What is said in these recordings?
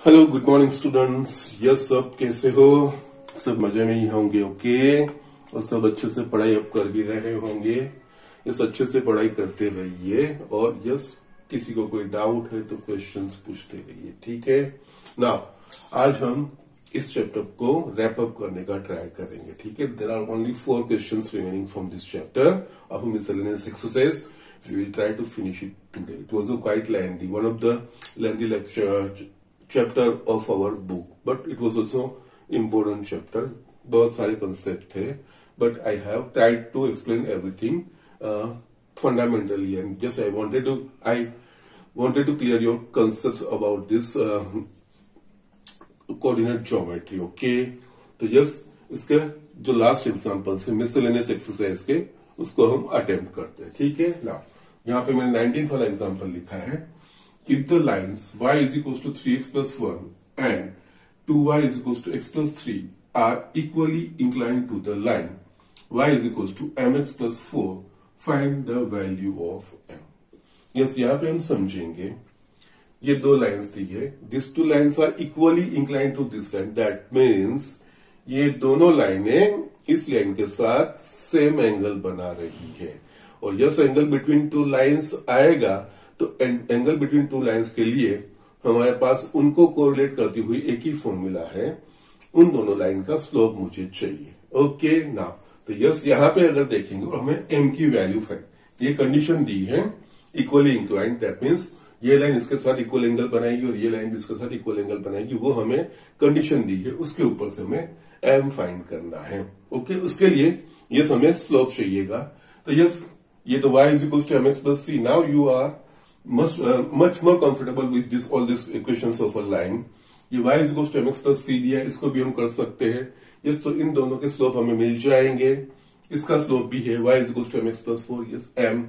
Hello good morning students. Yes, सब कैसे हो? सब मजे में ही होंगे। ओके, और सब अच्छे से पढ़ाई अब कर भी रहे होंगे। यस, अच्छे से पढ़ाई करते रहिए। और यस, किसी को कोई डाउट है तो क्वेश्चंस पूछते रहिए। ठीक है ना? आज हम इस चैप्टर को रैप अप करने का ट्राई करेंगे। ठीक है, there are only 4 questions remaining from this chapter of miscellaneous exercise. We will try to finish it today. It was a quite lengthy, one of the lengthy lecture chapter of our book, but it was also important chapter. बहुत सारे concept थे, but I have tried to explain everything fundamentally, and just I wanted to clear your concepts about this coordinate geometry. Okay, तो yes, इसके जो last example है miscellaneous exercise के, उसको हम अटेम्प्ट करते हैं। ठीक है ना? यहाँ पे मैंने 19th वाला एग्जाम्पल लिखा है कि the lines y is equal to 3x plus 1 and 2y is equal to x plus 3 are equally inclined to the line y is equal to mx plus 4. Find the value of m. Yes, यहाँ पे हम समझेंगे ये दो lines दी है. This two lines are equally inclined to this line. That means ये दोनों लाइनें इस लाइन के साथ सेम एंगल बना रही है. और yes, angle between two lines आएगा तो एंगल बिटवीन टू लाइंस के लिए हमारे पास उनको कोरिलेट करती हुई एक ही फॉर्मूला है. उन दोनों लाइन का स्लोप मुझे चाहिए. ओके ना? तो यस, यहाँ पे अगर देखेंगे और हमें एम की वैल्यू फाइंड, ये कंडीशन दी है इक्वली इंक्लाइंड. दैट मीन्स ये लाइन इसके साथ इक्वल एंगल बनाएगी और ये लाइन भी इसके साथ इक्वल एंगल बनाएगी. वो हमें कंडीशन दी है, उसके ऊपर से हमें एम फाइंड करना है. ओके, उसके लिए यस हमें स्लोप चाहिएगा. तो यस, ये तो y is equal to mx plus c. Now you are much more comfortable with this all this equations of a line. ये y is equal to mx plus c दिया है, इसको भी हम कर सकते हैं. यस, तो इन दोनों के स्लोप हमें मिल जाएंगे. इसका स्लोप भी है y is equal to mx plus 4. Yes, m.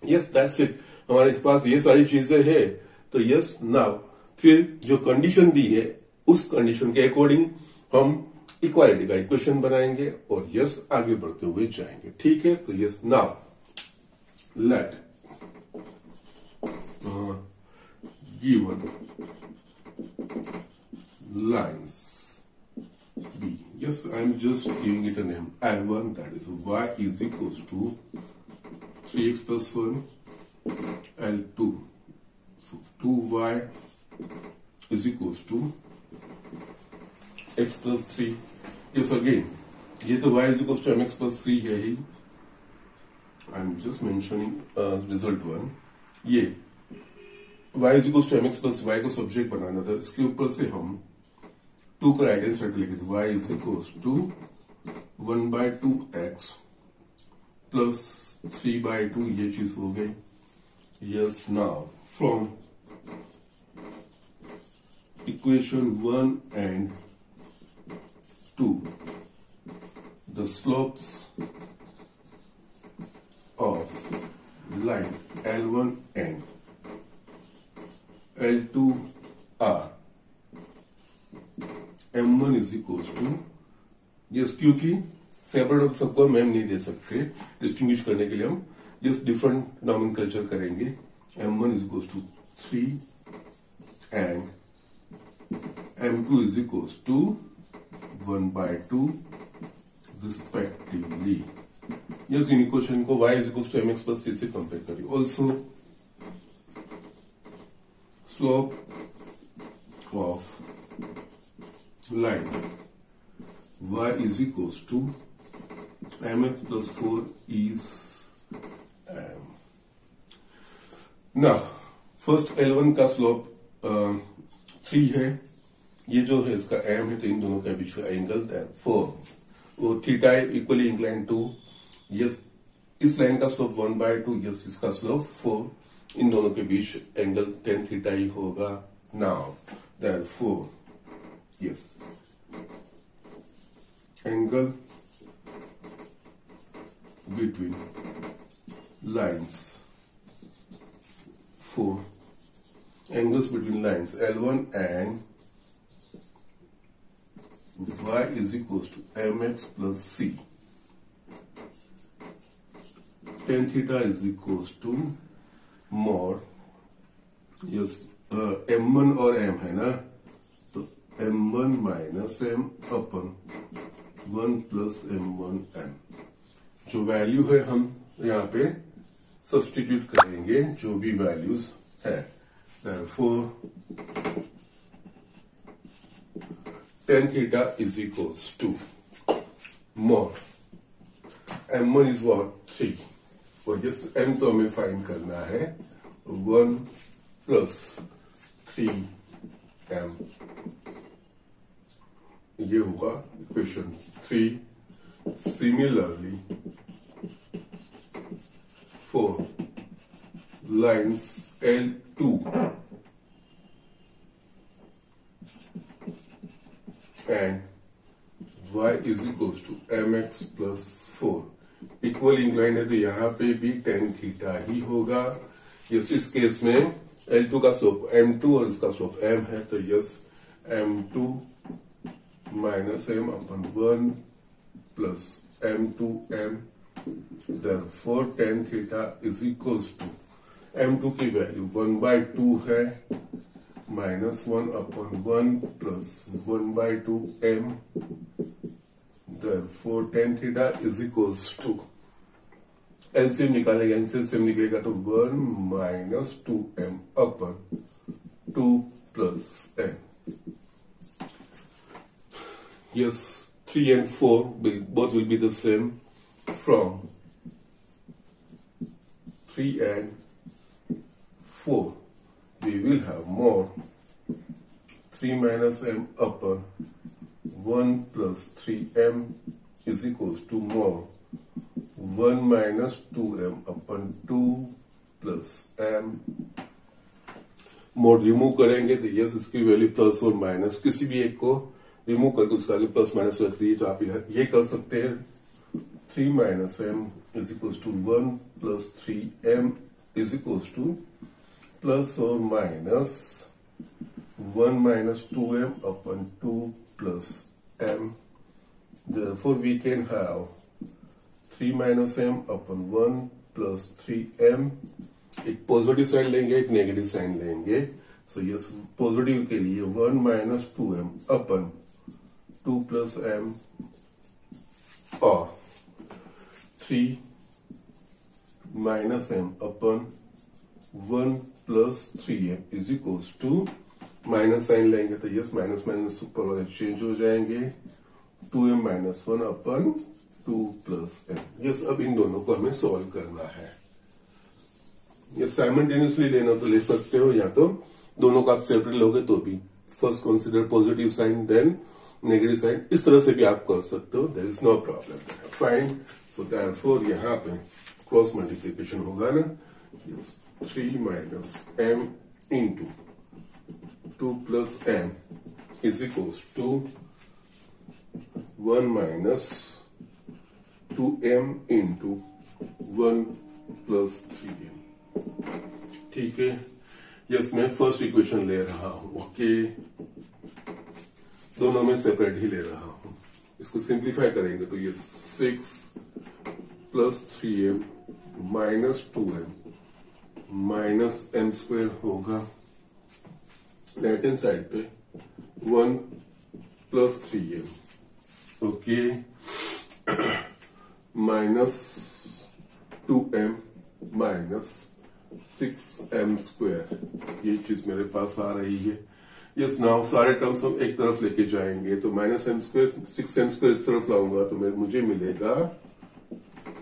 Yes, that's it. हमारे पास ये सारी चीजें है. तो यस, नाउ फिर जो कंडीशन दी है उस कंडीशन के अकॉर्डिंग हम इक्वालिटी का इक्वेशन बनाएंगे और यस आगे बढ़ते हुए जाएंगे. ठीक है? तो yes, now let given lines be, yes, I am just giving it a name L1, that is y is equals to 3x plus 1, L2, so 2y is equals to x plus 3. yes, again ये तो y is equals to mx plus 3 है ही. I'm just mentioning result 1. ये y is equals to mx plus y को subject बनाना था. इसके ऊपर से हम 2 का राइट हैंड साइड लिखे थे. y is equals to 1/2x plus 3/2. ये चीज हो गई. Yes, now from equation 1 and 2, the slopes of line L1 and L2 are M1 is equals to, yes, क्योंकि सेपरेट सबको हम M नहीं दे सकते, डिस्टिंग्विश करने के लिए हम जस्ट डिफरेंट नॉमेनक्लेचर करेंगे. M1 is equals to 3 and M2 is equals to 1/2 respectively. Yes, इन इक्वेशन को y is equal to mx plus c से कंपेयर करिए. Also slope of line y is equal to mx plus 4 is m. Now first L1 का slope 3 है. ये जो है इसका m है, तो इन दोनों के बीच का एंगल 4 और theta equally inclined to. Yes, इस लाइन का स्लोप 1/2. यस, इसका स्लोप 4. इन दोनों के बीच एंगल tan थीटा ही होगा. Now therefore yes, angle between lines 4 angles between lines L1 and y is equals to mx plus c. Tan theta is equals to mod, yes, m1 और m है ना, m1 minus m अपन 1 plus m1 m। जो value है हम यहाँ पे substitute करेंगे, जो भी वैल्यूज है। Therefore tan theta is equals to mod m1 is what 3, और यस m तो हमें फाइंड करना है 1 प्लस 3m। ये होगा equation 3। Similarly for lines L2 and y is equals to mx plus 4 equal incline है, तो यहाँ पे भी tan थीटा ही होगा। यस, इस केस में L2 का स्लोप m2 और इसका स्लोप m है, तो yes m2 minus m upon 1 plus m2m। Therefore tan theta is equals to m2 की वैल्यू 1/2 है, minus 1 upon 1 plus 1/2 m। Therefore tan theta is equals to LCM निकालेगा, LCM निकलेगा तो 1 minus 2m upon 2 plus m। Yes, 3 and 4 both will be the same. From 3 and 4 we will have more 3 minus m upon 1 plus 3m is equals to more 1 minus 2m upon 2 plus m। Mode remove करेंगे तो yes इसकी value plus और minus किसी भी एक को remove करके उसका आगे प्लस माइनस रख दीजिए, तो आप ये कर सकते हैं 3 minus m is equals to 1 plus 3m is equals to plus or minus 1 minus 2m upon 2 plus m। Therefore we can have 3 minus m upon 1 plus 3m। एक पॉजिटिव साइन लेंगे, एक नेगेटिव साइन लेंगे। So yes, positive के लिए 1 minus 2m upon 2 plus m और 3 minus m upon 1 plus 3m is equals to minus sign लेंगे तो yes minus minus super वाले चेंज हो जाएंगे 2m minus 1 upon 2 plus m। Yes, अब इन दोनों को हमें सॉल्व करना है। यस, साइमल्टेनियसली लेना तो ले सकते हो, या तो दोनों को आप सेपरेट लोगे तो भी। First consider positive sign then negative sign, इस तरह से भी आप कर सकते हो, there is no problem. Fine. So therefore यहाँ पे क्रॉस मल्टीप्लीकेशन होगा ना, 3 minus m into 2 plus m is equals to 1 minus 2m into 1 plus 3m। ठीक है, यस मैं फर्स्ट इक्वेशन ले रहा हूं, ओके, दोनों में सेपरेट ही ले रहा हूं। इसको सिंप्लीफाई करेंगे तो ये 6 plus 3m minus 2m minus m square होगा। राइट हैंड साइड पे 1 plus 3m, okay, minus 2m minus 6m square, ये चीज मेरे पास आ रही है। यस, नाउ सारे टर्म्स हम एक तरफ लेके जाएंगे, तो minus m square 6m square इस तरफ लाऊंगा तो मुझे मिलेगा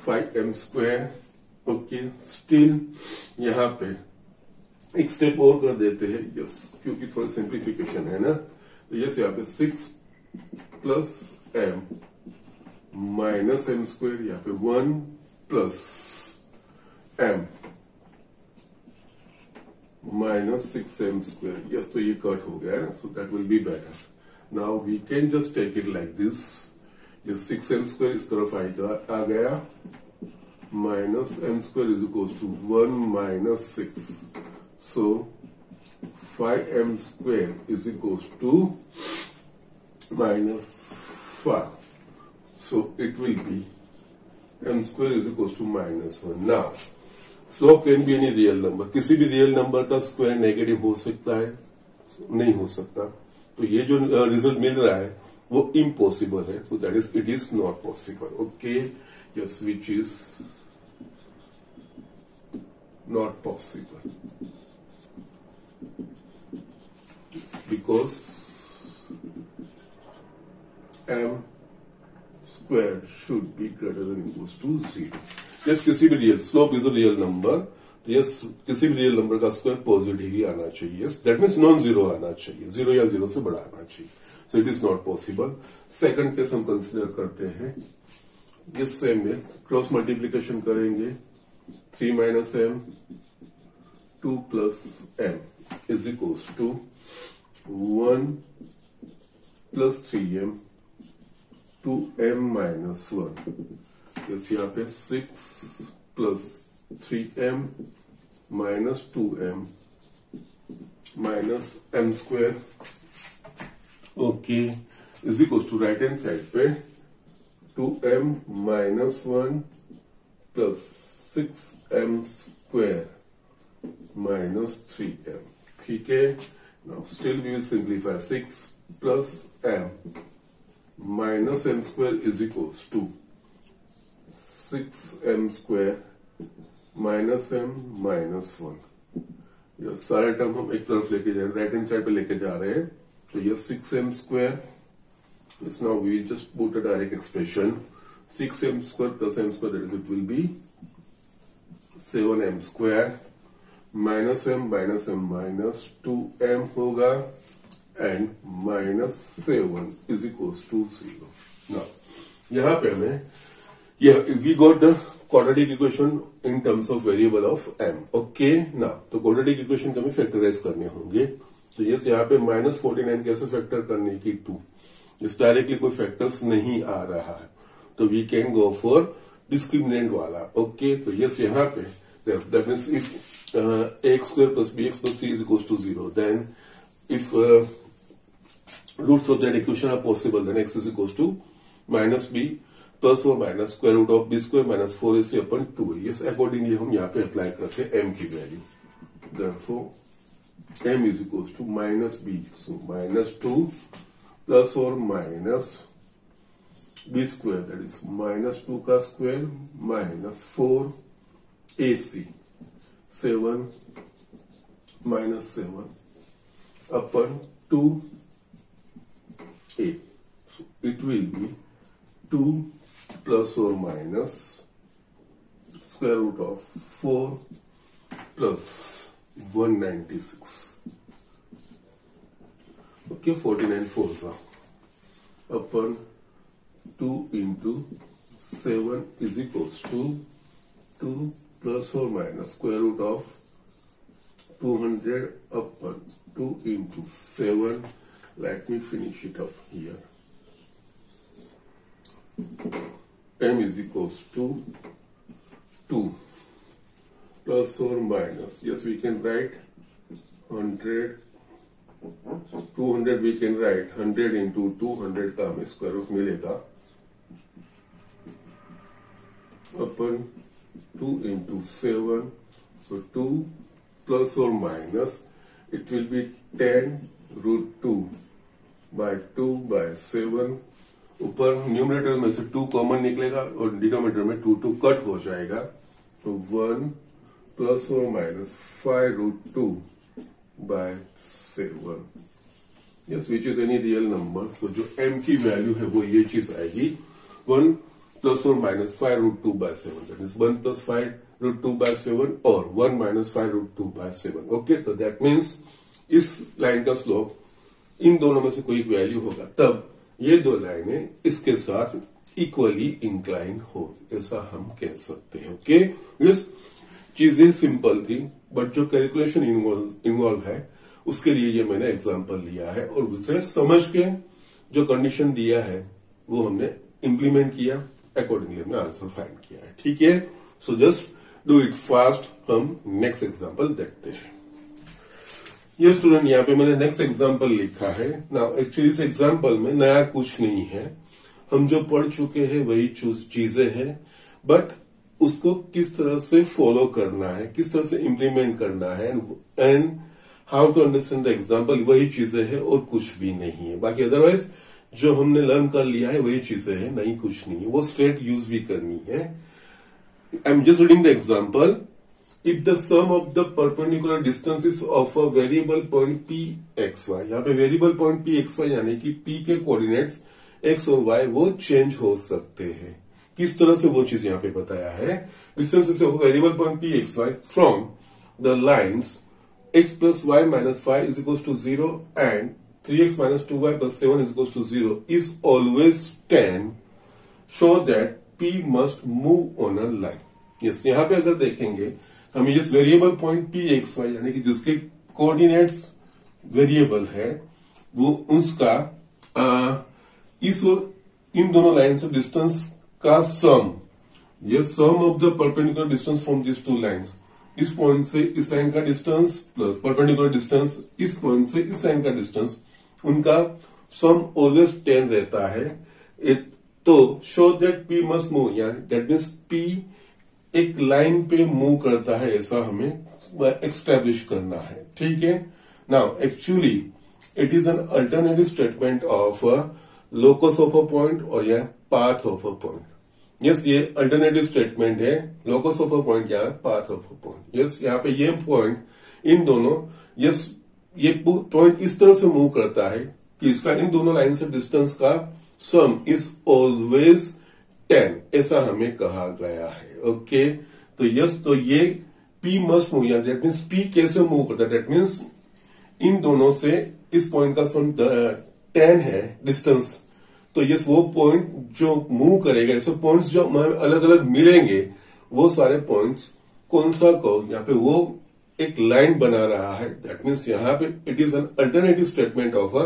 5m स्क्वायर। ओके, स्टिल यहाँ पे एक स्टेप और कर देते हैं, यस, क्योंकि थोड़ा सिंप्लीफिकेशन है ना, तो यस यहाँ पे 6 plus m minus m square, यहाँ पे 1 plus m minus 6m square. Yes, तो ये कट हो गया, so that will be better. Now we can just take it like this, ये 6m स्क्वायर इस तरफ आ गया, minus m square is equal to 1 minus 6, so 5m square is equal to minus 5, so it will be m square is equal to minus 1। Now slope can be any real number, किसी भी real number का square negative हो सकता है, नहीं हो सकता, तो ये जो रिजल्ट मिल रहा है वो इम्पॉसिबल है, so that is it is not possible. Okay, yes, which is not possible because m squared should be greater than equals to 0. yes, किसी भी real slope is a real number, yes किसी भी real number का square positive ही आना चाहिए. Yes, that means non zero आना चाहिए, 0 या 0 से बड़ा आना चाहिए. So it is not possible. Second case हम कंसिडर करते हैं, ये सेम है, क्रॉस मल्टीप्लीकेशन करेंगे. 3 minus m 2 plus m is equals to 1 plus 3m 2m minus 1. yes, यहाँ पे 6 plus 3m minus 2m minus m square, okay, is equals to right hand side पे 2m minus 1 plus 6m square minus 3m. ठीक है, now still we will simplify. 6 plus m minus m square is equals to 6m square minus m minus 1. ये सारे term हम एक तरफ लेके जा रहे हैं, राइट हैंड साइड पे लेके जा रहे हैं. तो ये 6m square, yes, now we will just put a direct expression. 6m square plus m square, that is it will be 7m square minus m minus 2m होगा and minus 7 is equals to 0. now यहाँ पे हमें we got the quadratic equation in terms of variable of m. okay, now तो quadratic equation को हमें factorise करने होंगे. तो यस, यहाँ पे -49 कैसे फैक्टर करने की 2, इस डायरेक्टली कोई फैक्टर्स नहीं आ रहा है, तो we can go for discriminant वाला. ओके, तो यस, यहाँ पे that means if ax square plus bx plus c is equals to 0, then if roots of that equation are possible, then x is equals to minus b plus or minus square root of b square minus 4ac upon 2a. yes, accordingly हम यहाँ पे apply करते हैं m की value. therefore m is equals to minus b, so minus 2 plus or minus b square, that is minus 2 का square minus 4 AC 7 minus 7 upon 2a. so it will be 2 plus or minus square root of 4 plus 196. okay, 49 fours upon 2 into 7 is equals to 2 plus or minus square root of 200 upon 2 into 7. Let me finish it up here. m is equals to 2 plus or minus, yes, we can write 100, 200 we can write 100 into 200 का हमें square root मिलेगा upon 2 into 7, so 2 plus or minus, it will be 10 root 2 by 2 by 7. ऊपर numerator में से 2 common निकलेगा और denominator में 2 cut हो जाएगा, तो 1 plus or minus 5 root 2 by 7. yes, which is any real number. so जो m की वैल्यू है वो ये चीज आएगी, 1 plus or minus 5 root 2 by 7, that is 1 plus 5 root 2 by 7 or 1 minus 5 root 2 by 7. okay, तो that means इस line का स्लोप इन दोनों में से कोई वैल्यू होगा, तब ये दो लाइनें इसके साथ इक्वली इंक्लाइन हो, ऐसा हम कह सकते हैं. ओके, यस, चीजें सिंपल थी, बट जो कैलकुलेशन इन्वॉल्व है उसके लिए ये मैंने एग्जांपल लिया है, और उसे समझ के जो कंडीशन दिया है वो हमने इंप्लीमेंट किया, अकॉर्डिंगली हमने आंसर फाइंड किया है. ठीक है, so just do it fast. हम नेक्स्ट एग्जांपल देखते हैं. ये स्टूडेंट, यहाँ पे मैंने नेक्स्ट एग्जांपल लिखा है. नाउ एक्चुअली इस एग्जांपल में नया कुछ नहीं है, हम जो पढ़ चुके हैं वही चीजें हैं, बट उसको किस तरह से फॉलो करना है, किस तरह से इंप्लीमेंट करना है, and how to understand the example, वही चीजें हैं और कुछ भी नहीं है। बाकी अदरवाइज जो हमने लर्न कर लिया है वही चीजें हैं, नहीं कुछ नहीं है, वो स्ट्रेट यूज भी करनी है। I am just reading the example. If the sum of the perpendicular distances of a variable point P X Y, यहाँ पे variable point P X Y यानी कि पी के कोऑर्डिनेट्स एक्स और वाई वो चेंज हो सकते हैं। किस तरह से वो चीज यहाँ पे बताया है, distances of variable point P X Y from the lines x plus y minus 5 is equals to 0 and 3x minus 2y plus 7 is equals to 0 is always 10, show that p must move on a line. yes, यहाँ पे अगर देखेंगे हमें इस variable point P X Y यानी कि जिसके coordinates variable है वो उसका इस और इन दोनों लाइन से डिस्टेंस का सम, ये sum of the perpendicular distance from this two lines, इस पॉइंट से इस लाइन का डिस्टेंस प्लस परपेंडिकुलर डिस्टेंस इस पॉइंट से इस लाइन का डिस्टेंस, उनका सम ऑलवेज 10 रहता है। तो show that P must move, यानी दैट मीन्स पी एक लाइन पे मूव करता है, ऐसा हमें एक्सटैब्लिश करना है। ठीक है, now actually it is an alternative statement of locus of a point और या path of a point. Yes, ये अल्टरनेटिव स्टेटमेंट है, लोकस ऑफ अ पॉइंट या path of a point. Yes, यहाँ पे ये पॉइंट इन दोनों, यस ये पॉइंट इस तरह से मूव करता है कि इसका इन दोनों लाइन से डिस्टेंस का सम इज ऑलवेज 10, ऐसा हमें कहा गया है। ओके, तो यस, तो ये P मस्ट मूव, यानी दैट मीन्स P कैसे मूव करता है, दैट मीन्स इन दोनों से इस पॉइंट का सम 10 है डिस्टेंस, तो यस वो पॉइंट जो मूव करेगा, ऐसे पॉइंट्स जो अलग अलग मिलेंगे वो सारे पॉइंट्स कौन सा को यहाँ पे वो एक लाइन बना रहा है। दैट मीन्स यहाँ पे it is an alternative statement of a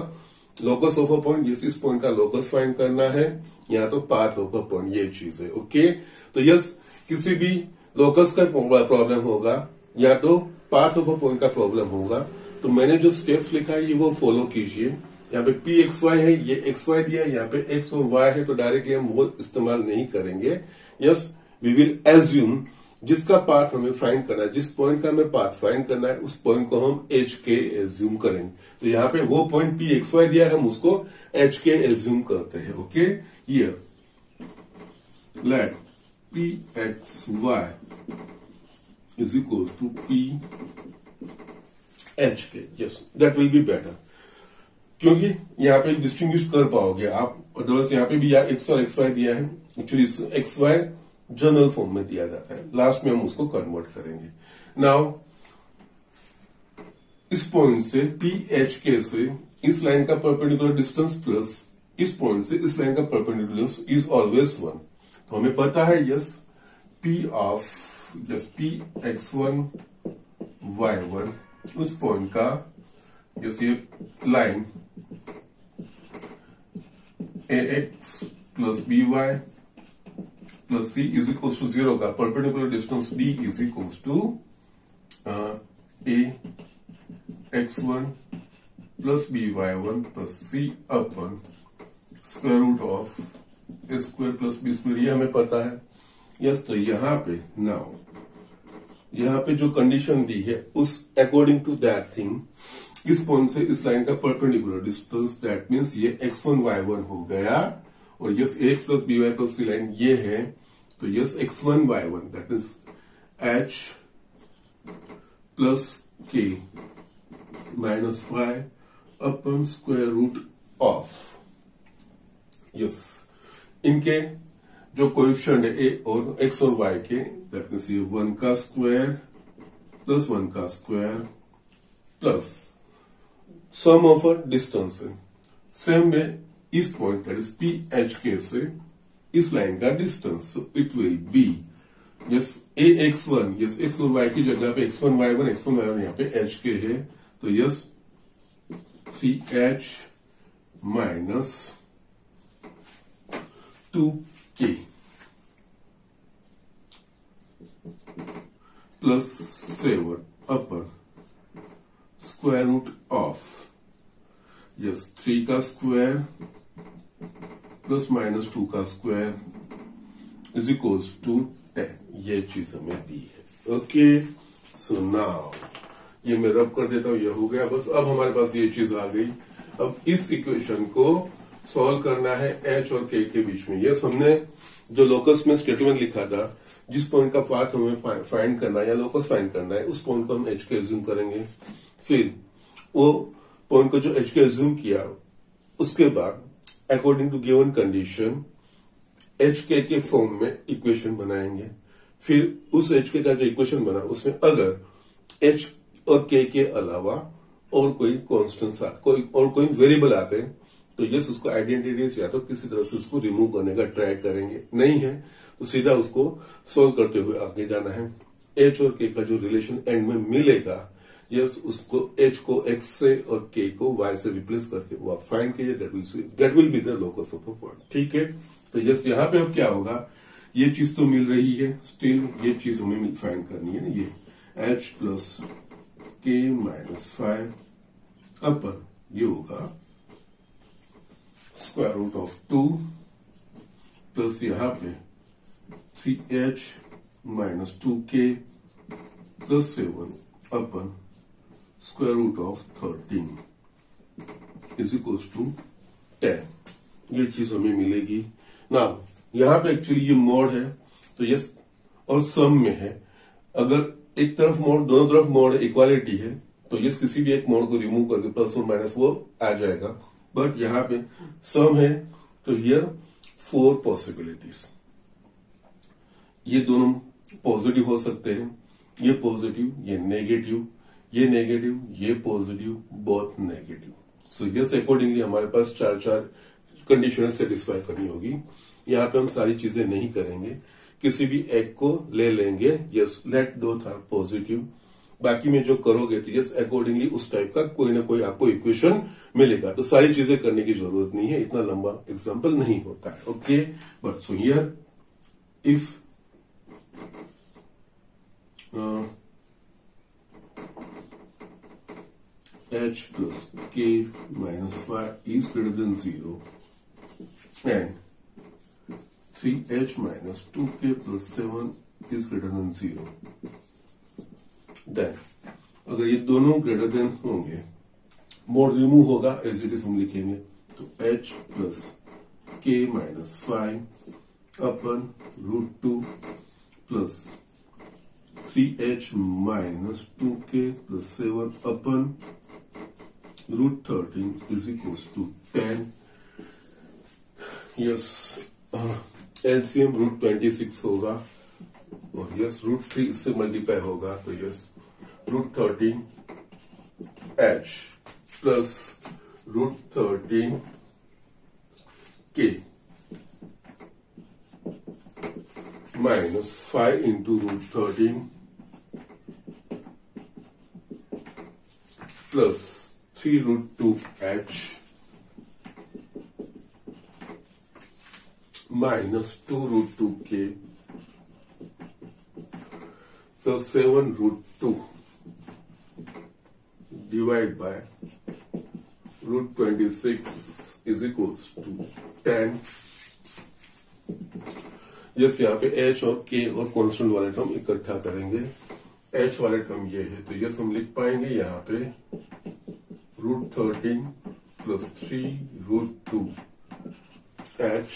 locus of a point. Yes, इस पॉइंट का लोकस फाइंड करना है, यहाँ तो पाथ ऑफ अ पॉइंट, ये चीज है। ओके, तो यस किसी भी लोकस का प्रॉब्लम होगा या तो पाथ ऑफ अ पॉइंट का प्रॉब्लम होगा, तो मैंने जो स्टेप्स लिखा है ये वो फॉलो कीजिए। यहाँ पे पी एक्स वाई है, ये एक्स वाई दिया है, यहाँ पे एक्स और वाई है, तो डायरेक्टली हम वो इस्तेमाल नहीं करेंगे। यस, वी विल एज्यूम जिसका पाथ हमें फाइंड करना है, जिस पॉइंट का हमें पाथ फाइंड करना है उस पॉइंट को हम एच के एज्यूम करेंगे। तो यहाँ पे वो पॉइंट पी एक्स वाई दिया है, हम उसको एच के एज्यूम करते हैं। Okay, here let P X Y is equal to P H K. Yes, that will be better, क्योंकि यहाँ पे डिस्टिंग्विश कर पाओगे आप। अदरवाइज यहाँ पे भी एक्स और एक्स वाई दिया है, actually X Y general form में दिया जाता है, लास्ट में हम उसको कन्वर्ट करेंगे। नाउ इस पॉइंट से पी एच के से इस लाइन का परपेंडिकुलर डिस्टेंस प्लस इस पॉइंट से इस लाइन का परपेंडिकुलर डिस्टेंस इज ऑलवेज 1। तो हमें पता है yes P X one Y one उस पॉइंट का यस ये line A X plus B Y plus C is equals to 0 का perpendicular distance D is equals to A X one plus B Y one plus C upon square root of A square plus B square, ये हमें पता है। Yes, तो यहां पे now यहां पे जो कंडीशन दी है उस अकॉर्डिंग टू दैट थिंग इस पॉइंट से इस लाइन का परपेंडिकुलर डिस्टेंस दैट मीन्स ये x1 y1 हो गया और yes X plus B Y plus C line ये है, तो yes x1 y1 that is h plus k minus Y upon square root of yes इनके जो कोएफिशिएंट है ए और एक्स और वाई के दैट मीन्स ये 1 का स्क्वायर प्लस 1 का square plus sum of a distance है। सेम में इस point that is P H के से इस लाइन का distance, so it will be yes A X one, yes X और वाई की जगह पे x1 y1 x1 y1 यहाँ पे एच के है, तो yes 3h minus 2k plus 7 upon square root of yes 3 का स्क्वायर प्लस माइनस 2 का स्क्वायर इज इक्वल्स टू 10, ये चीज हमें दी है। ओके, सो नाउ ये मैं रब कर देता हूँ, ये हो गया बस। अब हमारे पास ये चीज आ गई। अब इस इक्वेशन को सॉल्व करना है एच और के बीच में। यस, हमने जो लोकस में स्टेटमेंट लिखा था, जिस पॉइंट का पाथ हमें फाइंड करना है या लोकस फाइंड करना है, उस पॉइंट को हम एच के एज्यूम करेंगे। फिर वो पॉइंट को जो एच के एज्यूम किया, उसके बाद according to given condition h k form में इक्वेशन बनाएंगे। फिर उस एच के का जो इक्वेशन बना, उसमें अगर एच और के अलावा और कोई कॉन्स्टेंट्स कोई वेरिएबल आते हैं तो यस, उसको आइडेंटिटीज या तो किसी तरह से उसको रिमूव करने का ट्राई करेंगे। नहीं है तो सीधा उसको सोल्व करते हुए आगे जाना है। एच और के का जो रिलेशन एंड में मिलेगा, यस, उसको एच को एक्स से और के को वाई से रिप्लेस करके वो आप फाइंड कीजिए। That will be the locus of a point. ठीक है, तो यस, यहाँ पे अब क्या होगा, ये चीज तो मिल रही है, स्टिल ये चीज हमें फाइंड करनी है ना। ये एच प्लस के माइनस 5 अपन ये होगा स्क्वायर रूट ऑफ 2 प्लस यहाँ पे 3h minus 2k plus 7 upon square root of 13 is equal to 10। ये चीज हमें मिलेगी ना। यहाँ पे एक्चुअली ये मोड है तो यस, और सम में है। अगर एक तरफ मोड, दोनों तरफ मोड इक्वालिटी है तो यस, किसी भी एक मोड को रिमूव करके प्लस और माइनस वो आ जाएगा। बट यहाँ पे सम है तो हियर 4 पॉसिबिलिटीज। ये दोनों पॉजिटिव हो सकते हैं, ये पॉजिटिव, ये नेगेटिव, ये नेगेटिव, ये positive, both negative. So yes, accordingly हमारे पास 4 कंडीशन सेटिस्फाई करनी होगी। यहाँ पे हम सारी चीजें नहीं करेंगे, किसी भी एक को ले लेंगे। Yes, let both are positive. बाकी में जो करोगे तो यस, अकॉर्डिंगली उस टाइप का कोई ना कोई आपको इक्वेशन मिलेगा। तो सारी चीजें करने की जरूरत नहीं है, इतना लंबा एग्जाम्पल नहीं होता है। Okay, but so here if h plus k minus 5 is greater than 0 and 3h minus 2k plus 7 is greater than 0, then अगर ये दोनों ग्रेटर देन होंगे, मोड रिमूव होगा, एज इट इज हम लिखेंगे तो h plus k minus 5 upon root 2 plus 3h minus 2k plus 7 upon root 13 is equal to 10। Yes, LCM root 26 होगा और यस रूट 3 इससे मल्टीप्लाई होगा तो yes root 13 h plus root 13 k minus 5 into root 13 plus 3 root 2 h minus 2 root 2 k plus 7 root 2 divide by root 26 is equals to 10। Yes, यहाँ पे h और k और constant वाले टर्म इकट्ठा करेंगे। h वाले टर्म ये है तो यस, हम लिख पाएंगे यहाँ पे root 13 plus 3 root 2 h।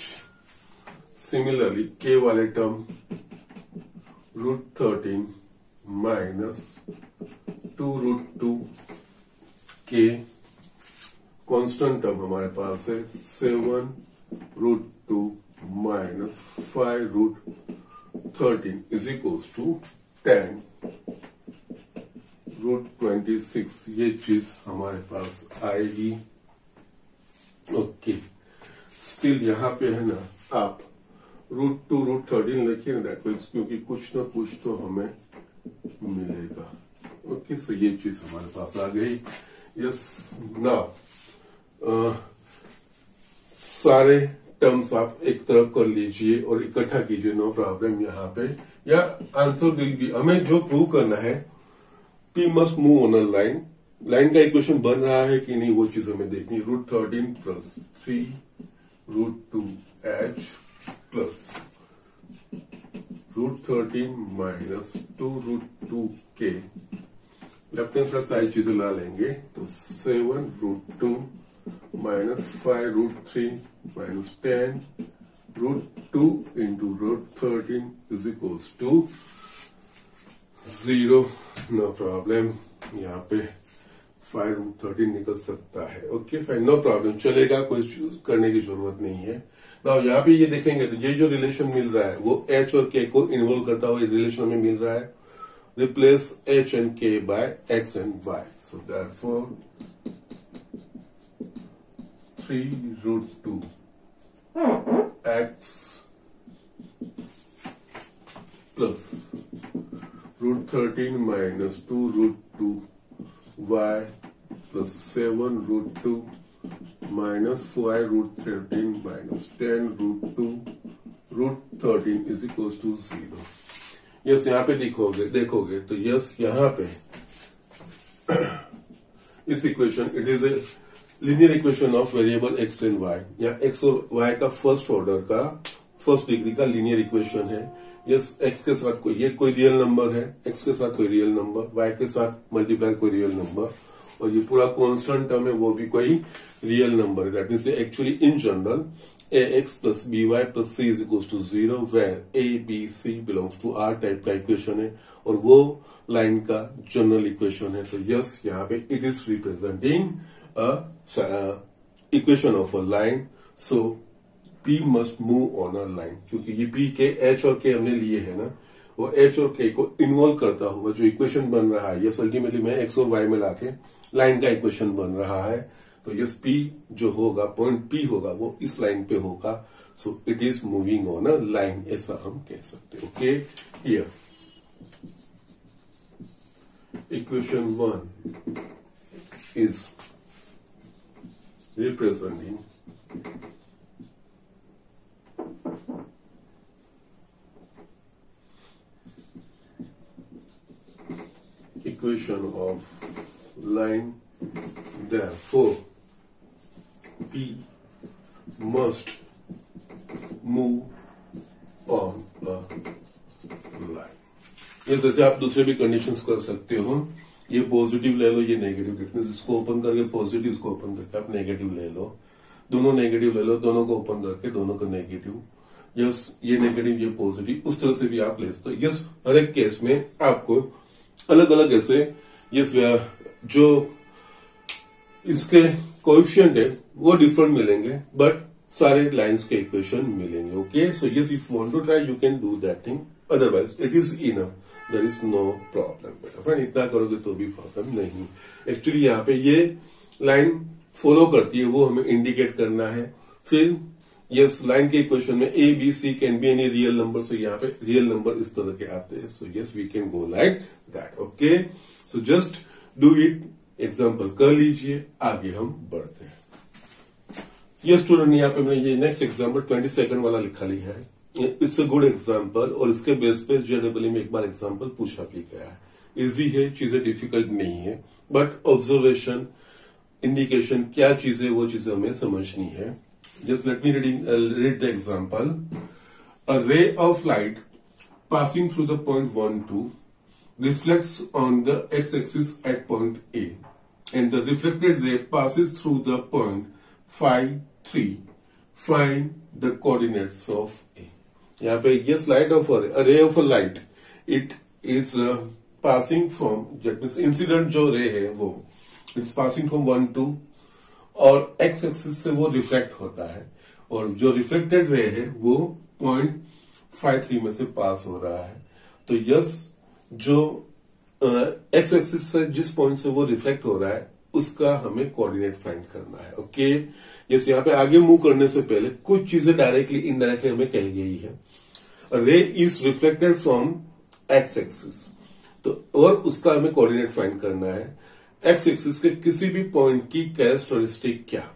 Similarly k वाले term root 13 minus 2 root 2 k। Constant term हमारे पास है 7 root 2 minus 5 root 13 is equals to 10 root 26। ये चीज हमारे पास आएगी। ओके, स्टिल यहाँ पे है ना, आप रूट 2 रूट 13 लिखिए ना, दैट मीन्स क्योंकि कुछ ना कुछ तो हमें मिलेगा। ओके, सो ये चीज हमारे पास आ गई। यस, नाउ सारे टर्म्स आप एक तरफ कर लीजिए और इकट्ठा कीजिए, नो प्रॉब्लम। यहाँ पे या आंसर विल बी, हमें जो प्रूव करना है, P must move on a line. Line का इक्वेशन बन रहा है कि नहीं वो चीज हमें देखनी। Root 13 plus 3 root 2 h plus root 13 minus 2 root 2 k left hand side सारी चीजें ला लेंगे तो 7√2 minus 5√3 minus 10√2 into √13 is equals to 0। No problem, यहाँ पे 5√13 निकल सकता है। ओके फाइन, नो प्रॉब्लम, चलेगा, कोई चूज करने की जरूरत नहीं है। ना यहाँ पे ये देखेंगे तो ये जो रिलेशन मिल रहा है वो h और k को इन्वॉल्व करता हुआ रिलेशन में मिल रहा है। Replace h and k by x and y, so therefore 3√2 x plus √13 minus 2√2 y plus 7√2 minus 5√13 minus 10√2 √13 is equals to 0। Yes यहाँ पे देखोगे तो यस यहाँ पे इस equation it is a linear equation of variable x and y, या x और y का फर्स्ट ऑर्डर का फर्स्ट डिग्री का लीनियर इक्वेशन है। यस एक्स के साथ कोई रियल नंबर है, एक्स के साथ कोई रियल नंबर, वाई के साथ मल्टीप्लाई कोई रियल नंबर, और ये पूरा कांस्टेंट टर्म है वो भी कोई रियल नंबर है। That means actually in general ax plus by plus c is equals to 0 where a b c belongs to r type का इक्वेशन है और वो लाइन का जनरल इक्वेशन है। तो यस यहाँ पे it is representing equation of a line, so p must move on a line, क्योंकि ये p के h और k हमने लिए है ना, वो h और k को इन्वॉल्व करता हुआ जो इक्वेशन बन रहा है, यस अल्टीमेटली मैं x और y में लाके लाइन का इक्वेशन बन रहा है। तो यस p जो होगा, पॉइंट p होगा, वो इस लाइन पे होगा, so it is moving on a line, ऐसा हम कह सकते हैं। Okay, here equation 1 is representing equation of line, therefore P must move on a line। ये जैसे आप दूसरे भी कंडीशंस कर सकते हो, ये पॉजिटिव ले लो, ये नेगेटिव, इट मींस इसको ओपन करके पॉजिटिव, इसको ओपन करके आप नेगेटिव ले लो, दोनों नेगेटिव ले लो, दोनों को ओपन करके दोनों का नेगेटिव, यस ये नेगेटिव ये पॉजिटिव, उस तरह से भी आप ले सकते हो। यस हर एक केस में आपको अलग अलग ऐसे यस जो इसके कोएफिशिएंट है वो डिफरेंट मिलेंगे, बट सारे लाइंस के इक्वेशन मिलेंगे। Okay, so yes if you want to try you can do that thing, otherwise it is enough, there is no problem. बेटा फाइन, इतना करोगे तो भी प्रॉब्लम नहीं। एक्चुअली यहाँ पे ये लाइन फॉलो करती है, वो हमें इंडिकेट करना है। फिर यस लाइन के इक्वेशन में A B C can be any real number, so यहाँ पे रियल नंबर इस तरह के आते हैं, so yes we can go like that. Okay, so just do it, example कर लीजिए, आगे हम बढ़ते हैं। ये स्टूडेंट यहाँ पे मैंने ये नेक्स्ट एग्जाम्पल 22 वाला लिखा लिया है, इट्स अ गुड एग्जाम्पल, और इसके बेस पे जेडब्ल्यू में एक बार एग्जाम्पल पूछा भी गया है। इजी है, चीजें डिफिकल्ट नहीं है, बट ऑब्जर्वेशन इंडिकेशन क्या चीज है वो चीजें हमें समझनी है। Just let me read the example. A ray of light passing through the point 1 2 reflects on the x-axis at point A, and the reflected ray passes through the point phi 3. Find the coordinates of A। यहाँ पे yes light of a ray of a light, it is passing from, that means incident जो ray है वो it's passing from 1 2 और x-axis से वो reflect होता है, और जो reflected ray है वो point phi 3 में से पास हो रहा है। तो yes जो एक्स एक्सिस से जिस पॉइंट से वो रिफ्लेक्ट हो रहा है उसका हमें कोऑर्डिनेट फाइंड करना है। ओके, यस यहाँ पे आगे मूव करने से पहले कुछ चीजें डायरेक्टली इनडायरेक्टली हमें कही गई है। रे is reflected from x axis, तो और उसका हमें कोऑर्डिनेट फाइंड करना है। एक्स एक्सिस के किसी भी पॉइंट की कैरेक्टरिस्टिक क्या,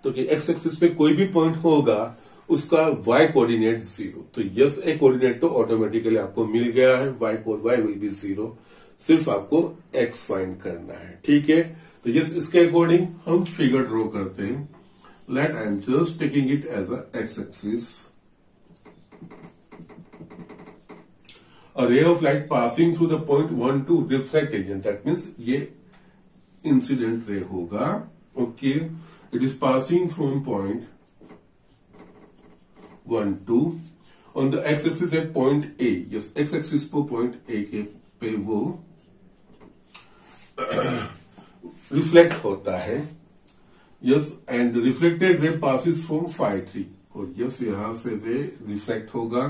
तो कि एक्स एक्सिस पे कोई भी पॉइंट होगा उसका y कोऑर्डिनेट 0, तो यस ए कोऑर्डिनेट तो ऑटोमेटिकली आपको मिल गया है, y विल बी 0, सिर्फ आपको x फाइंड करना है। ठीक है, तो यस इसके अकॉर्डिंग हम फिगर ड्रॉ करते हैं। Let I am just taking it as a x axis. a ray of light passing through the point 1 2 reflect agent, that means ये incident ray होगा. Okay, it is passing from point 1 2 on the x axis at point A. yes, x axis पर point A के पे वो reflect होता है. yes, and the reflected ray passes from phi 3, और yes, यहां से ray reflect होगा,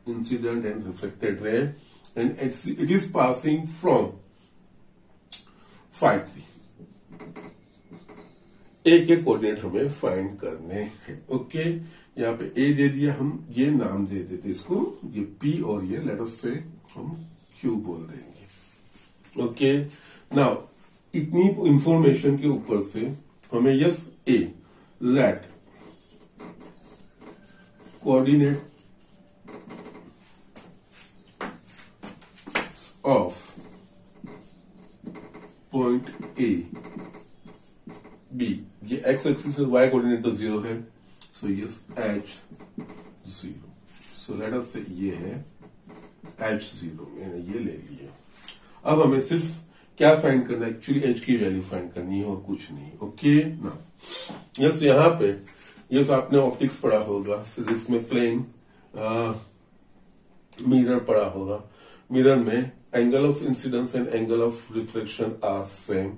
incident and reflected ray, and it is passing from phi 3. A के कोऑर्डिनेट हमें फाइंड करने हैं. ओके, यहाँ पे A दे दिया, हम ये नाम दे देते इसको, ये P और ये लेट अस से हम Q बोल देंगे. ओके, नाउ इतनी इंफॉर्मेशन के ऊपर से हमें yes A let coordinate of point A B, ये x एक्सिस y कोऑर्डिनेट तो 0 है, so yes h 0. So let us say ये है h 0, मैंने ये ले लिया. अब हमें सिर्फ क्या फाइंड करना है, एक्चुअली h की वैल्यू फाइंड करनी है और कुछ नहीं. ओके ना, यस यहाँ पे यस आपने ऑप्टिक्स पढ़ा होगा, फिजिक्स में प्लेन मिरर पढ़ा होगा. मिरर में angle of incidence and angle of reflection are same.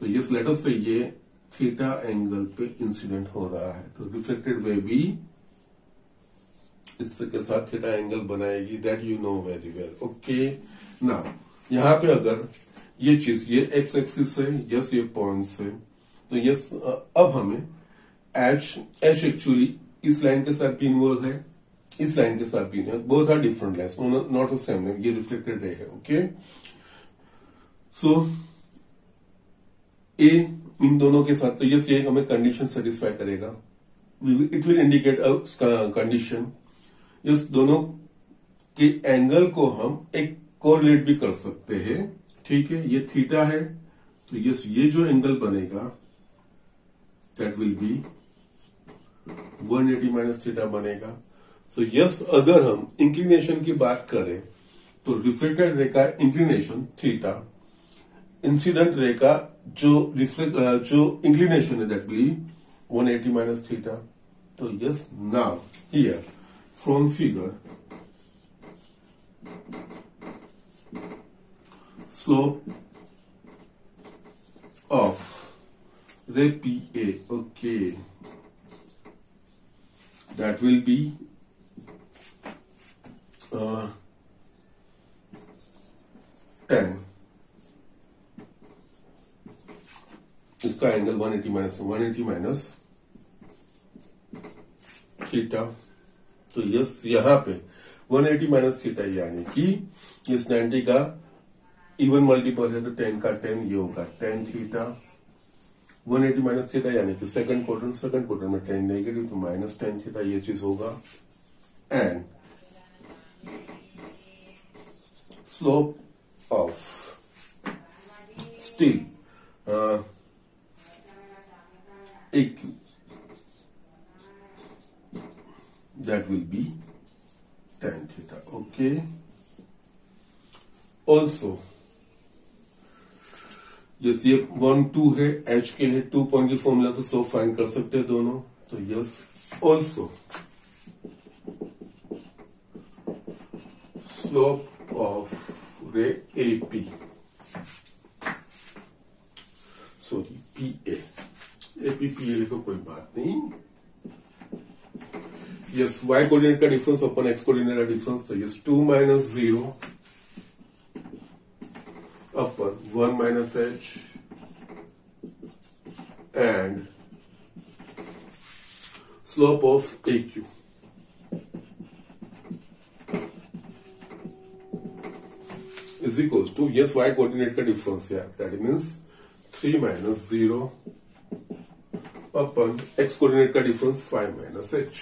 तो यस लेट अस से ये थीटा एंगल पे इंसिडेंट हो रहा है, तो रिफ्लेक्टेड वे भी इसके साथ थीटा एंगल बनाएगी, that you know very well. Okay, now यहाँ पे अगर ये चीज, ये एक्स एक्सिस है, यस ये पॉइंट्स है, तो यस अब हमें एच एक्चुअली इस लाइन के साथ भी इन्वॉल्व है, इस लाइन के साथ भी involve, both are different lines, not the same line, ये रिफ्लेक्टेड रे है. ओके, सो ए इन दोनों के साथ, तो यस ये हमें कंडीशन सेटिस्फाई करेगा, it will indicate a condition. Yes दोनों के एंगल को हम एक कोरिलेट भी कर सकते हैं. ठीक है, ये थीटा है, तो यस ये जो एंगल बनेगा that will be 180 minus theta बनेगा. सो यस अगर हम इंक्लिनेशन की बात करें तो रिफ्लेक्टेड रे का इंक्लिनेशन थीटा, इंसिडेंट रे का जो इंक्लिनेशन है दैट बी 180 माइनस थीटा. तो yes now here from figure slope of ray PA, okay, that will be 10. इसका एंगल 180 माइनस थीटा. तो यस यहाँ पे 180 माइनस थीटा यानी कि इस 90 का इवन मल्टीपल है, तो 10 का 10 ये होगा 10 थीटा. 180 माइनस थीटा यानी कि सेकंड क्वाड्रेंट में 10 नेगेटिव, तो माइनस 10 थीटा ये चीज होगा. एंड स्लोप ऑफ स्टिल एक that will B 10 theta. Okay, also yes ये 1 2 है, एच के है, 2 पॉइंट की फॉर्मूला से स्लोप फाइंड कर सकते हैं दोनों. तो yes also slope of ray AP, sorry PA, AP PA लिखो कोई बात नहीं. यस वाई कोऑर्डिनेट का डिफरेंस अपन एक्स कोऑर्डिनेट का डिफरेंस, तो yes 2 minus 0 upon 1 minus h and slope of AQ is equals to, yes y coordinate का difference है, that means 3 minus 0 upon x coordinate का डिफरेंस 5 minus h.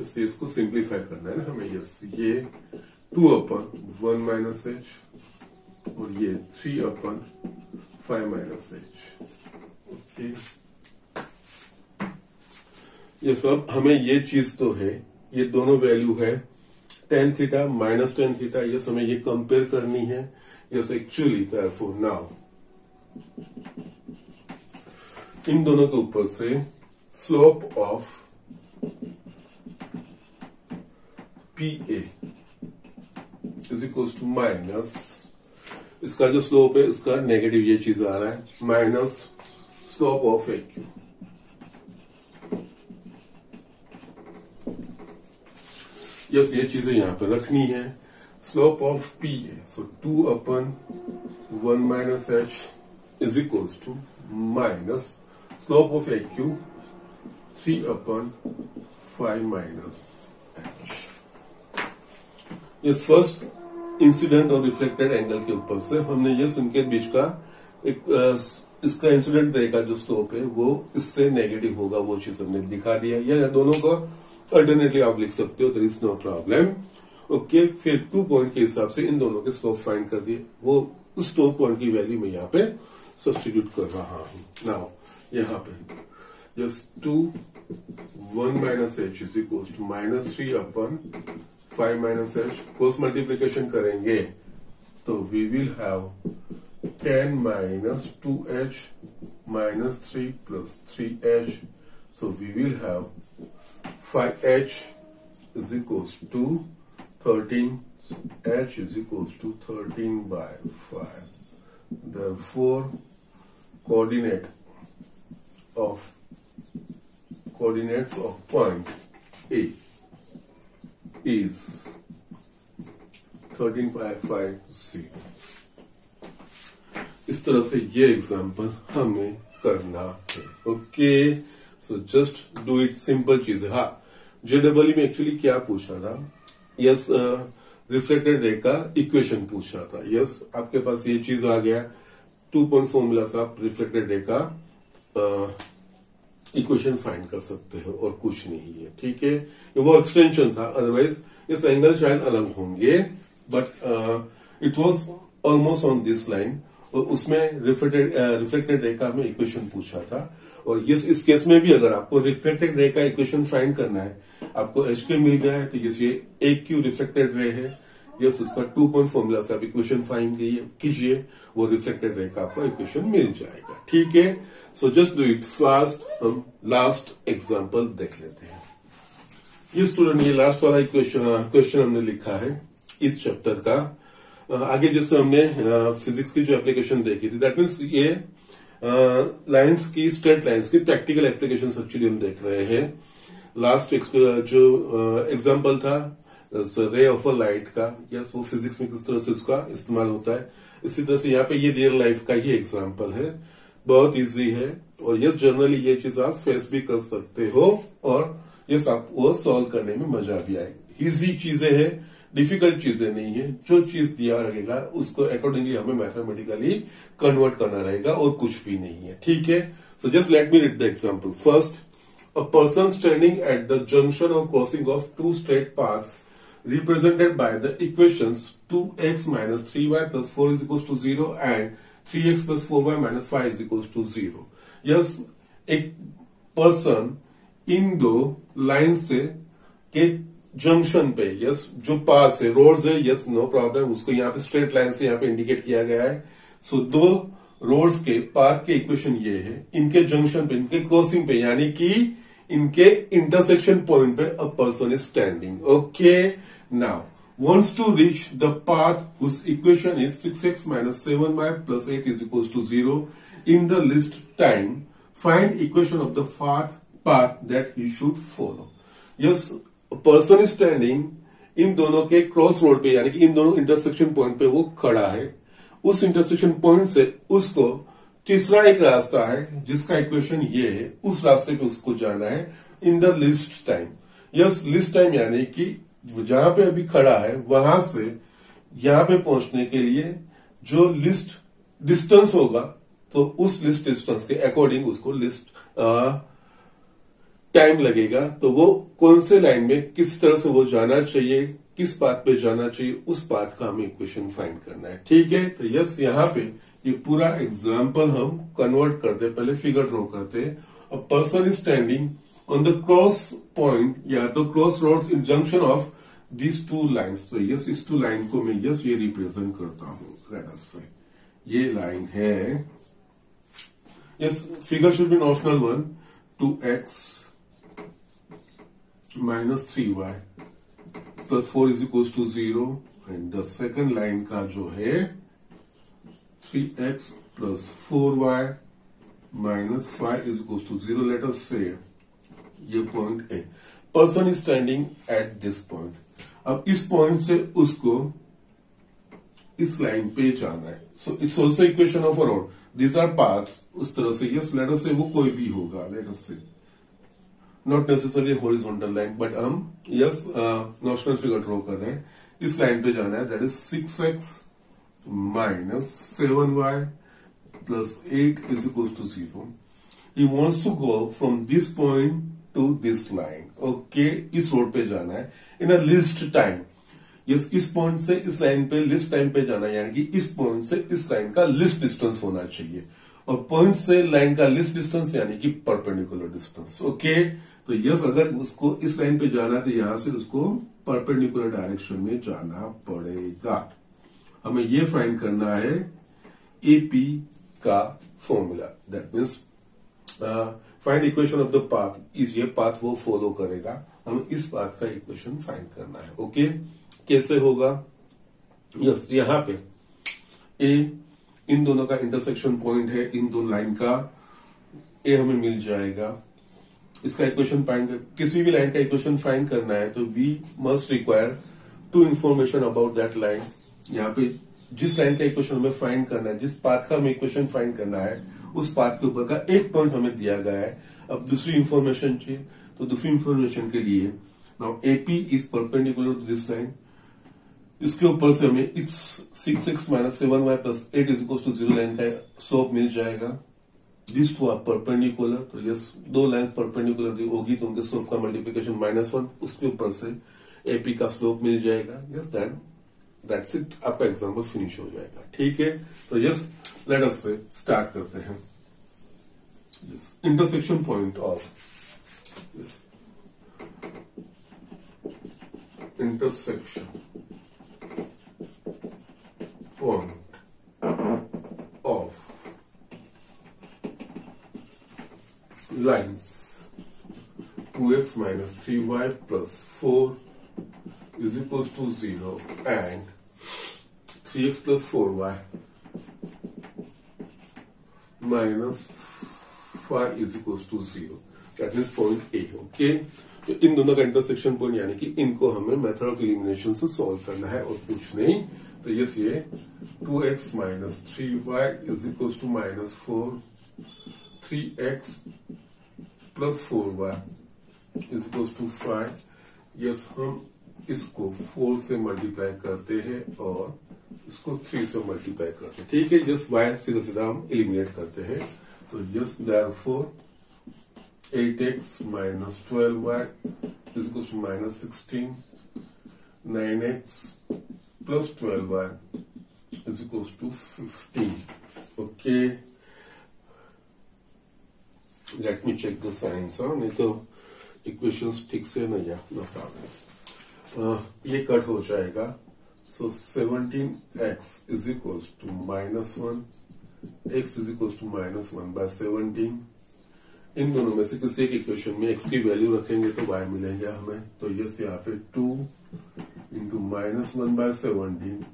इससे इसको simplify करना है ना हमें. यस ये 2 अपन 1 माइनस एच और ये 3 अपन 5 माइनस एच. ओके, ये सब हमें ये चीज तो है ये दोनों वैल्यू है tan theta minus tan theta, yes हमें ये कंपेयर करनी है। यस एक्चुअली देयरफॉर नाउ इन दोनों के ऊपर से slope of PA is equal to minus, इसका जो स्लोप है इसका नेगेटिव ये चीज आ रहा है, minus slope of AQ। Yes ये चीजें यहां पर रखनी है। Slope of PA so 2/1 minus h is equal to minus slope of AQ 3/5 minus h। इस फर्स्ट इंसिडेंट और रिफ्लेक्टेड एंगल के ऊपर से हमने ये उनके बीच का एक इसका इंसिडेंट रे का जो स्लोप है वो इससे नेगेटिव होगा, वो चीज हमने दिखा दिया। या दोनों को अल्टरनेटली आप लिख सकते हो, there is no problem. Okay, फिर 2 पॉइंट के हिसाब से इन दोनों के स्लोप फाइंड कर दिए, वो उस 2 पॉइंट की वैल्यू में यहाँ पे सब्स्टिट्यूट कर रहा हूं। नाउ यहाँ पे just 2/1 minus h is equal to minus 3/5 minus h, cross multiplication करेंगे तो we will have 10 minus 2h minus 3 plus 3h, so we will have 5h is equals to 13, h is equals to 13 by 5. Therefore, coordinates of point A is 13 by 5 0. इस तरह से ये example हमें करना है। Okay, so just do it, simple चीज है। हाँ, JEE में एक्चुअली क्या पूछा था, यस रिफ्लेक्टेड रे का इक्वेशन पूछा था। यस आपके पास ये चीज आ गया, 2 पॉइंट फॉर्मूला से आप रिफ्लेक्टेड रे का इक्वेशन फाइंड कर सकते हो और कुछ नहीं है। ठीक है, वो एक्सटेंशन था, अदरवाइज इस एंगल शायद अलग होंगे, but it was almost on this line. और उसमें रिफ्लेक्टेड रे का हमें इक्वेशन पूछा था। और इस केस में भी अगर आपको रिफ्लेक्टेड रे का इक्वेशन फाइंड करना है, आपको HK मिल गया है, तो ये AQ रिफ्लेक्टेड रे है। यस उसका 2 पॉइंट फॉर्मूला से आप इक्वेशन फाइंड कीजिए, वो रिफ्लेक्टेड रे का आपको इक्वेशन मिल जाएगा। ठीक है, so just do it fast. हम लास्ट एग्जाम्पल देख लेते हैं। ये स्टूडेंट ये लास्ट वाला क्वेश्चन हमने लिखा है इस चैप्टर का। आगे जैसे हमने फिजिक्स की जो एप्लीकेशन देखी थी, दैट मीन्स ये लाइंस की, स्ट्रेट लाइंस की प्रैक्टिकल एप्लीकेशन एक्चुअली हम देख रहे हैं। लास्ट जो एग्जांपल था रे ऑफ अ लाइट का, यस वो फिजिक्स में किस तरह से उसका इस्तेमाल होता है, इसी तरह से यहाँ पे ये रियल लाइफ का ही एग्जांपल है। बहुत इजी है और यस जनरली ये चीज आप फेस भी कर सकते हो और यस आप वो सॉल्व करने में मजा भी आएगा। इजी चीजें हैं, डिफिकल्ट चीजें नहीं है। जो चीज दिया रहेगा उसको अकॉर्डिंगली हमें मैथमेटिकली कन्वर्ट करना रहेगा और कुछ भी नहीं है। ठीक है, so just let me read the example first. A person standing at the junction और crossing of 2 straight paths represented by the equations 2x minus 3y plus 4 is equals to 0 and 3x plus 4y minus 5 is equals to 0. Yes एक person in दो line से के junction पे, yes जो path है, roads है, yes no problem, उसको यहाँ पे स्ट्रेट लाइन से यहाँ पे इंडिकेट किया गया है। सो दो रोड्स के पाथ के इक्वेशन ये है, इनके जंक्शन पे, इनके क्रॉसिंग पे, यानी कि इनके इंटरसेक्शन पॉइंट पे a person is standing. Okay, now wants to reach the path whose equation is 6x minus 7y plus 8 is equals to 0 in the list time. Find equation of the path that he should follow. Yes, a person is standing इन दोनों के cross road पे, यानी कि इन दोनों intersection point पे वो खड़ा है। उस इंटरसेक्शन पॉइंट से उसको तीसरा एक रास्ता है जिसका इक्वेशन ये है, उस रास्ते पे उसको जाना है in the list time. Yes list time यानी कि जहां पे अभी खड़ा है वहां से यहां पे पहुंचने के लिए जो लिस्ट डिस्टेंस होगा, तो उस लिस्ट डिस्टेंस के अकॉर्डिंग उसको लिस्ट टाइम लगेगा। तो वो कौन से लाइन में किस तरह से वो जाना चाहिए, किस पाथ पे जाना चाहिए, उस पाथ का हमें इक्वेशन फाइंड करना है। ठीक है, तो यस यहाँ पे ये पूरा एग्जाम्पल हम कन्वर्ट करते, पहले फिगर ड्रॉ करते। A person is standing on the cross point या तो cross road in junction of these two lines. तो यस इस टू लाइन को मैं यस ये रिप्रेजेंट करता हूं. लेट अस से ये लाइन है, yes figure should be notional one. 2x minus 3y plus 4 is equals to 0 and the second line का जो है 3x plus 4y minus 5 is equals to 0. Let us say ये point A. Person is standing at this point. अब इस point से उसको इस line पे जाना है. So it's also equation of a road. These are paths. उस तरह से यस लेट अस से वो कोई भी होगा. लेट अस से not necessarily horizontal line but हम यस नॉशनल फिगर ड्रॉ कर रहे हैं. इस लाइन पे जाना है. That is 6x minus 7y plus 8 is equals to 0. He wants to go from this point to this line. Okay इस रोड पे जाना है इन अ लिस्ट टाइम. यस इस पॉइंट से इस लाइन पे लिस्ट टाइम पे जाना है, यानी कि इस पॉइंट से इस लाइन का लिस्ट डिस्टेंस होना चाहिए. और पॉइंट से लाइन का लिस्ट डिस्टेंस यानी कि परपेंडिकुलर डिस्टेंस. ओके तो यस अगर उसको इस लाइन पे जाना है तो यहां से उसको परपेंडिकुलर डायरेक्शन में जाना पड़ेगा. हमें ये फाइंड करना है एपी का formula. That means find equation of the path. इस ये पाथ वो फॉलो करेगा. हमें इस पाथ का इक्वेशन फाइंड करना है. ओके कैसे होगा? यस यहां पे ए इन दोनों का इंटरसेक्शन पॉइंट है. इन दो लाइन का ए हमें मिल जाएगा. इसका इक्वेशन फाइंड, किसी भी लाइन का इक्वेशन फाइंड करना है तो we must require two information about that line. यहाँ पे जिस लाइन का इक्वेशन हमें फाइंड करना है, जिस पाथ का हमें इक्वेशन फाइंड करना है, उस पाथ के ऊपर का एक पॉइंट हमें दिया गया है. अब दूसरी इंफॉर्मेशन चाहिए तो दूसरी इंफॉर्मेशन के लिए now AP is perpendicular to this line. इसके ऊपर से हमें its 6x minus 7y plus 8 is equals to 0 line का स्लोप मिल जाएगा. This two are perpendicular. तो यस दो लाइन परपेंडिकुलर होगी तो उनके स्लोप का मल्टीप्लीकेशन -1. उसके ऊपर से एपी का स्लोप मिल जाएगा. Yes that's it. आपका एग्जाम्पल फिनिश हो जाएगा. ठीक है तो यस लेट अस से स्टार्ट करते हैं. Intersection point of intersection point of lines 2x minus 3y plus 4 is equals to 0 and 3x plus 4y minus 5 is equals to 0. That is point A. Okay. तो इन दोनों का intersection point यानी कि इनको हमें मेथड ऑफ एलिमिनेशन से solve करना है और कुछ नहीं. तो यस ये 2x minus 3y is equals to -4, 3x plus 4y is equals to 5. Yes हम इसको 4 से मल्टीप्लाई करते हैं और इसको 3 से मल्टीप्लाई करते हैं. ठीक है जस्ट y सीधा सीधा हम एलिमिनेट करते हैं. तो yes therefore 8x minus 12y is equals to -16. 9x plus 12y is equals to 15. Okay. Let me check the signs. नहीं तो इक्वेशंस ठीक से नहीं है. No problem. ये कट हो जाएगा. So 17x is equals to -1. x is equals to -1 by 17. इन दोनों में से किसी एक इक्वेशन में x की वैल्यू रखेंगे तो y मिलेंगे हमें. तो यस यहाँ पे 2 into -1 by 17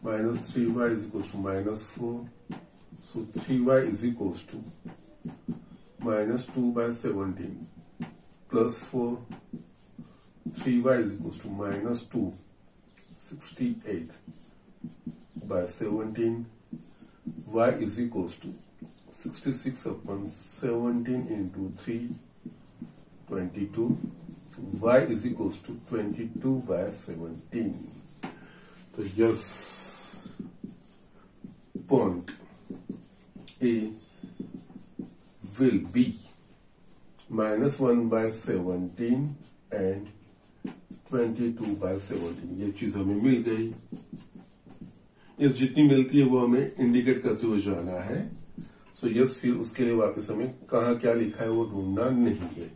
minus 3y is equals to -4. So 3y is equals to -2 by 17 plus 4. 3y is equals to -2. 68 by 17. Y is equals to 66 upon 17 into 3, 22. Y is equals to 22 by 17. So yes, point A will be -1 by 17 and 22 by 17. ये चीज हमें मिल गई. ये जितनी मिलती है वो हमें इंडिकेट करते हुए जाना है. सो यस फिर उसके लिए वापस हमें कहा क्या लिखा है वो ढूंढना नहीं है.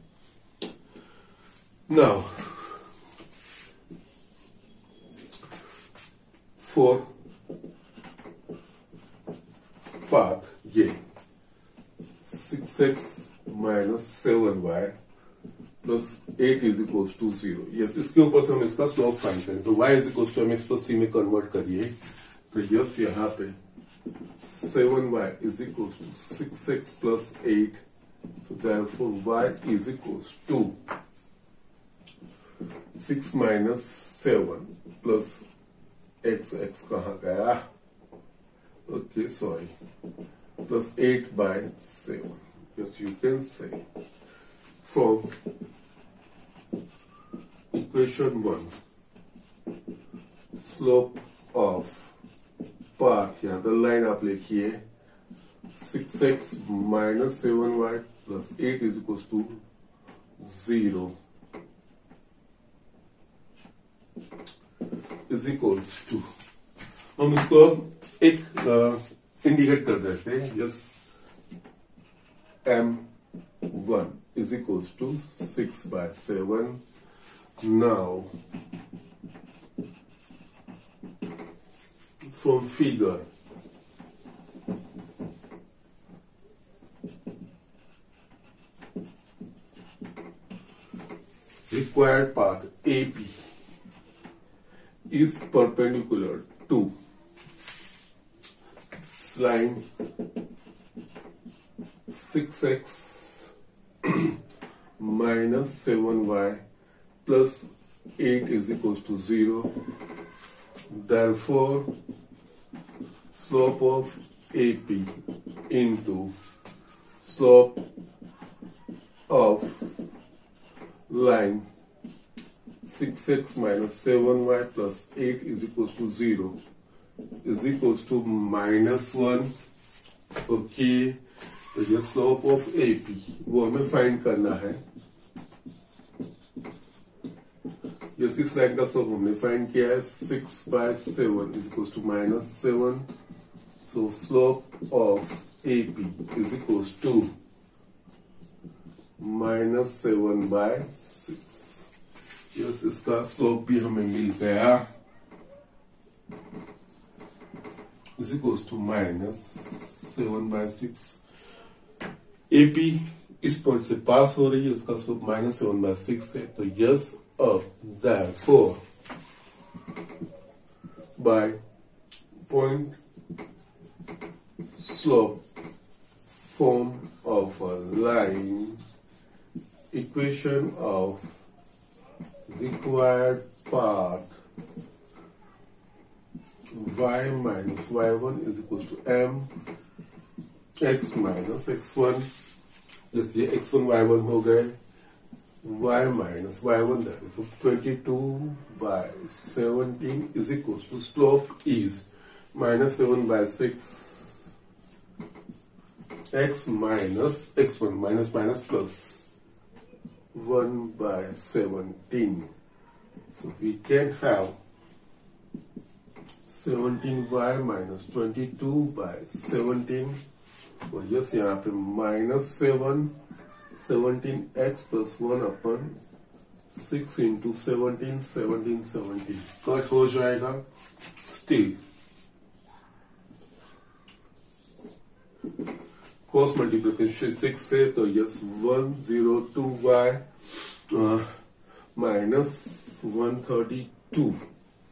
नाउ फॉर पाथ ये 6x minus 7y plus 8 is equal to 0। Yes, इसके ऊपर से हम इसका स्लोप फाइंड करें तो y is equal to mx plus c में कन्वर्ट करिए तो यस यहाँ पे 7y is equal to 6x plus 8, so therefore y is equals to 6 minus 7 plus x कहाँ गया? Okay, sorry, plus 8 by 7. Yes, you can say from equation 1 slope of path, यहाँ the line आप लिखिए 6x minus 7y plus 8 is equals to 0 is equals to, हम इसको एक indicate कर देते हैं। Yes, m1 is equals to 6 by 7. Now from figure required path AP is perpendicular to line 6x minus 7y plus 8 is equals to 0. Therefore, slope of AP into slope of line 6x minus 7y plus 8 is equals to 0 is equals to -1. Okay, तो ये slope of AP वो हमें find करना है। Yes, इस line का slope हमने find किया है 6 by 7 is equals to -7. So slope of AP is equals to -7 by 6. Yes, इसका स्लोप भी हमें मिल गया is equals to -7 by 6. AP इस पॉइंट से पास हो रही है, उसका स्लोप -7 by 6 है। तो यस, अब therefore by point slope form of a line, equation of required path y minus y1 is equals to m x minus x1, जैसे ये x1 y1 हो गए, y minus y1 that is 22 by 17 is equals to slope is -7 by 6 x minus x1 minus minus plus 1 by 17. So we can have 17y minus 22 by 17 और yes यहाँ पे -7 17x plus 1 upon 6 into 17 17 17 cut हो जाएगा। Still cross multiplication 6 से, तो yes 102y minus 132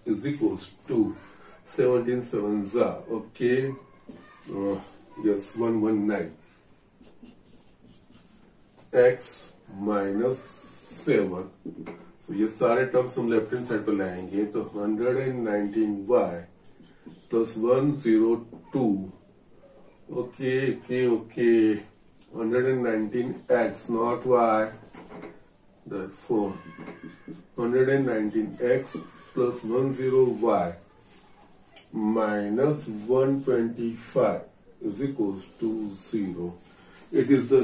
is equals to 17 7s are okay. Yes, 119 x minus 7. So ये सारे terms हम लेफ्ट हैंड साइड पर लाएंगे तो 119y plus 102 okay okay okay 119x not y, therefore 119x plus 10y minus 125 is equals to 0. It is the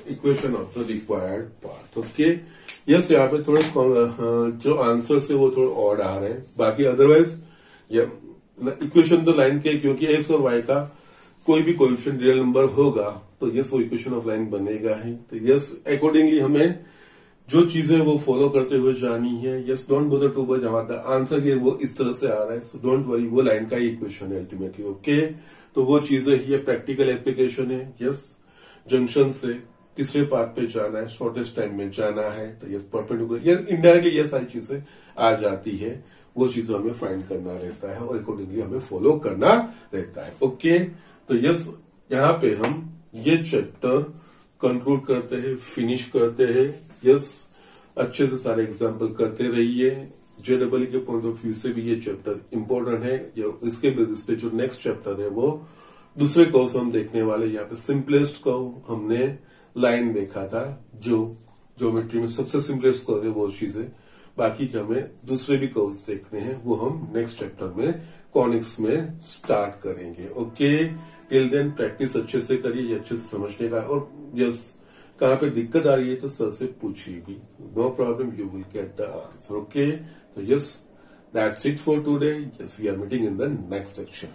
equation of the required path. Okay. Yes, यहाँ पे थोड़े जो आंसर है वो थोड़े ऑड आ रहे हैं, बाकी अदरवाइज ये इक्वेशन तो लाइन के, क्योंकि x और y का कोई भी कोएफिशिएंट रियल नंबर होगा तो यस वो इक्वेशन ऑफ लाइन बनेगा ही। तो यस अकॉर्डिंगली हमें जो चीजें वो फॉलो करते हुए जानी है। Yes, don't bother too much, हमारा आंसर ये वो इस तरह से आ रहा है, सो डोंट वरी, वो लाइन का ही इक्वेशन है अल्टीमेटली। ओके, तो वो चीजें ये प्रैक्टिकल एप्लीकेशन है। यस, जंक्शन से तीसरे पार्ट पे जाना है, शॉर्टेस्ट टाइम में जाना है, तो यस परपेंडिकुलर, यस इनडायरेक्टली ये सारी चीजें आ जाती है, वो चीजें हमें फाइंड करना रहता है और अकॉर्डिंगली हमें फॉलो करना रहता है। ओके, तो यस यहाँ पे हम ये चैप्टर कंक्लूड करते हैं, फिनिश करते हैं। यस, अच्छे से सारे एग्जाम्पल करते रहिए। JEE के पॉइंट ऑफ व्यू से भी ये चैप्टर इंपॉर्टेंट है। इसके बेसिस पे जो नेक्स्ट चैप्टर है वो दूसरे कर्व हम देखने वाले। यहाँ पे सिंपलेस्ट कर्व हमने लाइन देखा था, जो ज्योमेट्री में सबसे सिंपलेस्ट कर्व है वो चीज है। बाकी के हमें दूसरे भी कर्व्स देखने हैं, वो हम नेक्स्ट चैप्टर में कॉनिक्स में स्टार्ट करेंगे। ओके, टिल देन प्रैक्टिस अच्छे से करिए, ये अच्छे से समझने का। और यस, कहाँ पे दिक्कत आ रही है तो सर से पूछिए भी, no problem, you will get the answer. Okay, तो yes, that's it for today. Yes, we are meeting in the next lecture.